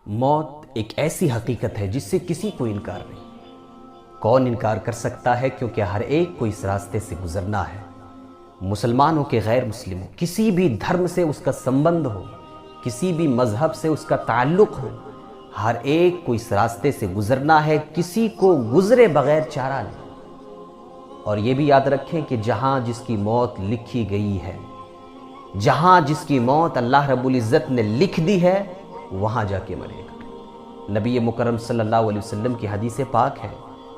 موت ایک ایسی حقیقت ہے جس سے کسی کو انکار نہیں۔ کون انکار کر سکتا ہے، کیونکہ ہر ایک کو اس راستے سے گزرنا ہے۔ مسلمان ہو کہ غیر مسلم ہو، کسی بھی دھرم سے اس کا سمبند ہو، کسی بھی مذہب سے اس کا تعلق ہو، ہر ایک کو اس راستے سے گزرنا ہے، کسی کو گزرے بغیر چارہ نہیں۔ اور یہ بھی یاد رکھیں کہ جہاں جس کی موت لکھی گئی ہے، جہاں جس کی موت اللہ رب العزت نے لکھ دی ہے، وہاں جا کے مرے گا۔ نبی مکرم صلی اللہ علیہ وسلم کی حدیث پاک ہے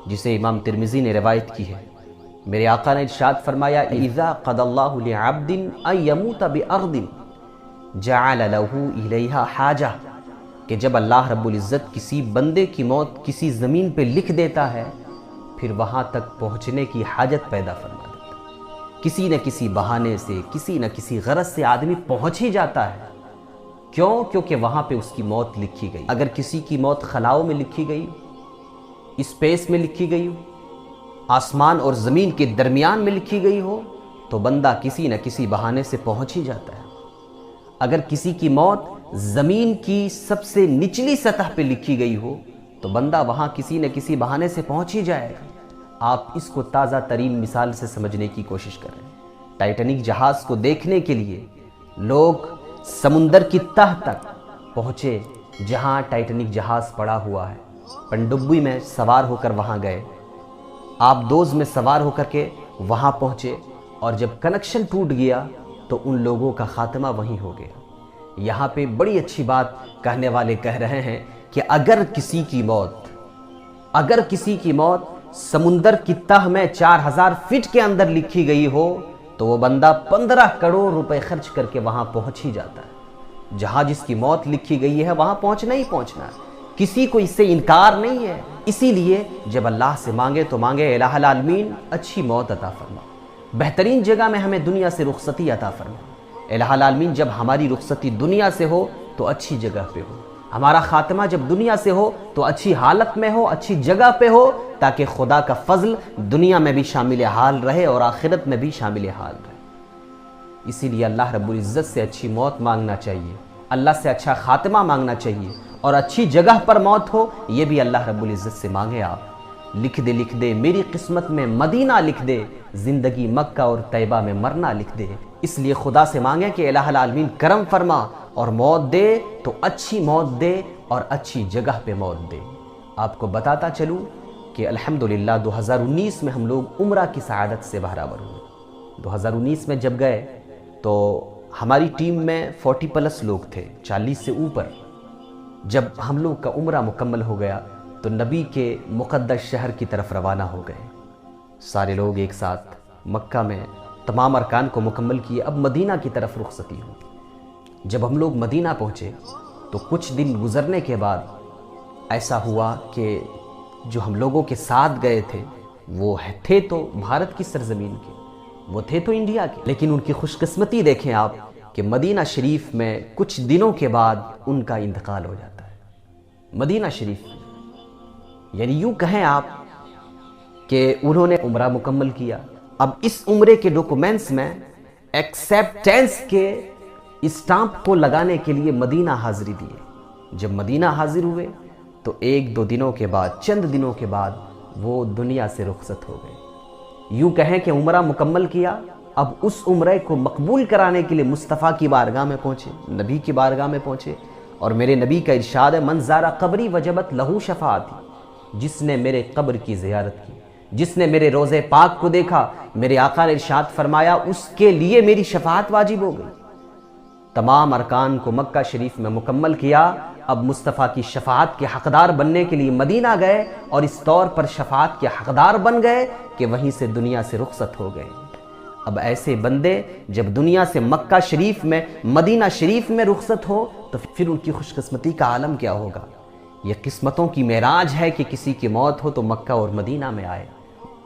جسے امام ترمذی نے روایت کی ہے۔ میرے آقا نے ارشاد فرمایا، اذا قضى الله لعبد ان يموت بارض جعل له الیہا حاجہ، کہ جب اللہ رب العزت کسی بندے کی موت کسی زمین پہ لکھ دیتا ہے، پھر وہاں تک پہنچنے کی حاجت پیدا فرما دیتا ہے۔ کسی نہ کسی بہانے سے، کسی نہ کسی غرض سے آدمی پہنچ ہی جاتا ہے۔ کیوں؟ کیونکہ وہاں پہ اس کی موت لکھی گئی۔ اگر کسی کی موت خلاؤں میں لکھی گئی، اسپیس میں لکھی گئی ہو، آسمان اور زمین کے درمیان میں لکھی گئی ہو، تو بندہ کسی نہ کسی بہانے سے پہنچ ہی جاتا ہے۔ اگر کسی کی موت زمین کی سب سے نچلی سطح پہ لکھی گئی ہو، تو بندہ وہاں کسی نہ کسی بہانے سے پہنچ ہی جائے گا۔ آپ اس کو تازہ ترین مثال سے سمجھنے کی کوشش کریں۔ ٹائٹینک جہاز کو دیکھنے کے لیے لوگ سمندر کی تہ تک پہنچے جہاں ٹائٹینک جہاز پڑا ہوا ہے، پنڈبی میں سوار ہو کر وہاں گئے، آپ دوز میں سوار ہو کر کے وہاں پہنچے، اور جب کنیکشن ٹوٹ گیا تو ان لوگوں کا خاتمہ وہیں ہو گیا۔ یہاں پہ بڑی اچھی بات کہنے والے کہہ رہے ہیں کہ اگر کسی کی موت سمندر کی تہ میں 4000 فٹ کے اندر لکھی گئی ہو، تو وہ بندہ 15 کروڑ روپے خرچ کر کے وہاں پہنچ ہی جاتا ہے۔ جہاں جس کی موت لکھی گئی ہے وہاں پہنچنا ہی پہنچنا ہے، کسی کو اس سے انکار نہیں ہے۔ اسی لیے جب اللہ سے مانگے تو مانگے، الہ العالمین اچھی موت عطا فرما، بہترین جگہ میں ہمیں دنیا سے رخصتی عطا فرما۔ الہ العالمین جب ہماری رخصتی دنیا سے ہو تو اچھی جگہ پہ ہو، ہمارا خاتمہ جب دنیا سے ہو تو اچھی حالت میں ہو، اچھی جگہ پہ ہو، تاکہ خدا کا فضل دنیا میں بھی شامل حال رہے اور آخرت میں بھی شامل حال رہے۔ اسی لیے اللہ رب العزت سے اچھی موت مانگنا چاہیے، اللہ سے اچھا خاتمہ مانگنا چاہیے، اور اچھی جگہ پر موت ہو یہ بھی اللہ رب العزت سے مانگے۔ آپ لکھ دے میری قسمت میں مدینہ لکھ دے، زندگی مکہ اور طیبہ میں مرنا لکھ دے۔ اس لیے خدا سے مانگیں کہ الہ العالمین کرم فرما اور موت دے تو اچھی موت دے اور اچھی جگہ پہ موت دے۔ آپ کو بتاتا چلوں کہ الحمدللہ 2019 میں ہم لوگ عمرہ کی سعادت سے بہرابر ہوئے۔ 2019 میں جب گئے تو ہماری ٹیم میں 40+ لوگ تھے، 40 سے اوپر۔ جب ہم لوگ کا عمرہ مکمل ہو گیا تو نبی کے مقدس شہر کی طرف روانہ ہو گئے۔ سارے لوگ ایک ساتھ مکہ میں تمام ارکان کو مکمل کیے، اب مدینہ کی طرف رخصتی ہوئی۔ جب ہم لوگ مدینہ پہنچے تو کچھ دن گزرنے کے بعد ایسا ہوا کہ جو ہم لوگوں کے ساتھ گئے تھے وہ تھے تو بھارت کی سرزمین کے، وہ تھے تو انڈیا کے، لیکن ان کی خوش قسمتی دیکھیں آپ کہ مدینہ شریف میں کچھ دنوں کے بعد ان کا انتقال ہو جاتا ہے۔ مدینہ شریف یعنی یوں کہیں آپ کہ انہوں نے عمرہ مکمل کیا، اب اس عمرے کے ڈاکومنٹس میں ایکسیپٹنس کے اسٹامپ کو لگانے کے لیے مدینہ حاضری دیے۔ جب مدینہ حاضر ہوئے تو 1-2 دنوں کے بعد، چند دنوں کے بعد وہ دنیا سے رخصت ہو گئے۔ یوں کہیں کہ عمرہ مکمل کیا، اب اس عمرے کو مقبول کرانے کے لیے مصطفیٰ کی بارگاہ میں پہنچے، نبی کی بارگاہ میں پہنچے، اور میرے نبی کا ارشاد ہے، من زار قبری وجبت لہو شفاعتی، جس نے میرے قبر کی زیارت کی، جس نے میرے روضے پاک کو دیکھا، میرے آقا نے ارشاد فرمایا اس کے لیے میری شفاعت واجب ہو گئی۔ تمام ارکان کو مکہ شریف میں مکمل کیا، اب مصطفیٰ کی شفاعت کے حقدار بننے کے لیے مدینہ گئے، اور اس طور پر شفاعت کے حقدار بن گئے کہ وہیں سے دنیا سے رخصت ہو گئے۔ اب ایسے بندے جب دنیا سے مکہ شریف میں، مدینہ شریف میں رخصت ہو تو پھر ان کی خوش قسمتی کا عالم کیا ہوگا۔ یہ قسمتوں کی معراج ہے کہ کسی کی موت ہو تو مکہ اور مدینہ میں آئے۔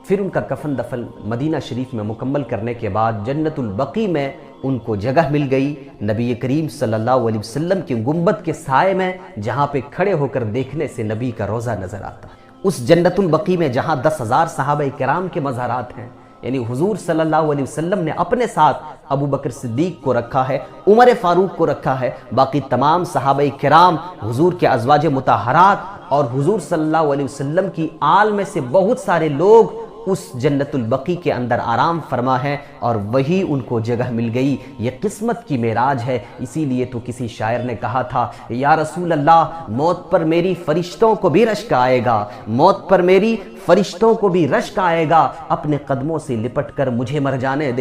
پھر ان کا کفن دفن مدینہ شریف میں مکمل کرنے کے بعد جنت البقیع میں ان کو جگہ مل گئی، نبی کریم صلی اللہ علیہ وسلم کے گنبد کے سائے میں، جہاں پہ کھڑے ہو کر دیکھنے سے نبی کا روضہ نظر آتا ہے۔ اس جنت البقیع میں جہاں 10,000 صحابہ کرام کے مزارات ہیں، یعنی حضور صلی اللہ علیہ وسلم نے اپنے ساتھ ابو بکر صدیق کو رکھا ہے، عمر فاروق کو رکھا ہے، باقی تمام صحابہ کرام، حضور کے ازواج مطہرات اور حضور صلی اللہ علیہ وسلم کی آل میں سے بہت سارے لوگ اس جنت البقیع کے اندر آرام فرما ہے، اور وہی ان کو جگہ مل گئی۔ یہ قسمت کی معراج ہے۔ اسی لیے تو کسی شاعر نے کہا تھا، یا رسول اللہ موت پر میری فرشتوں کو بھی رشک آئے گا، موت پر میری فرشتوں کو بھی رشک آئے گا، اپنے قدموں سے لپٹ کر مجھے مر جانے دے۔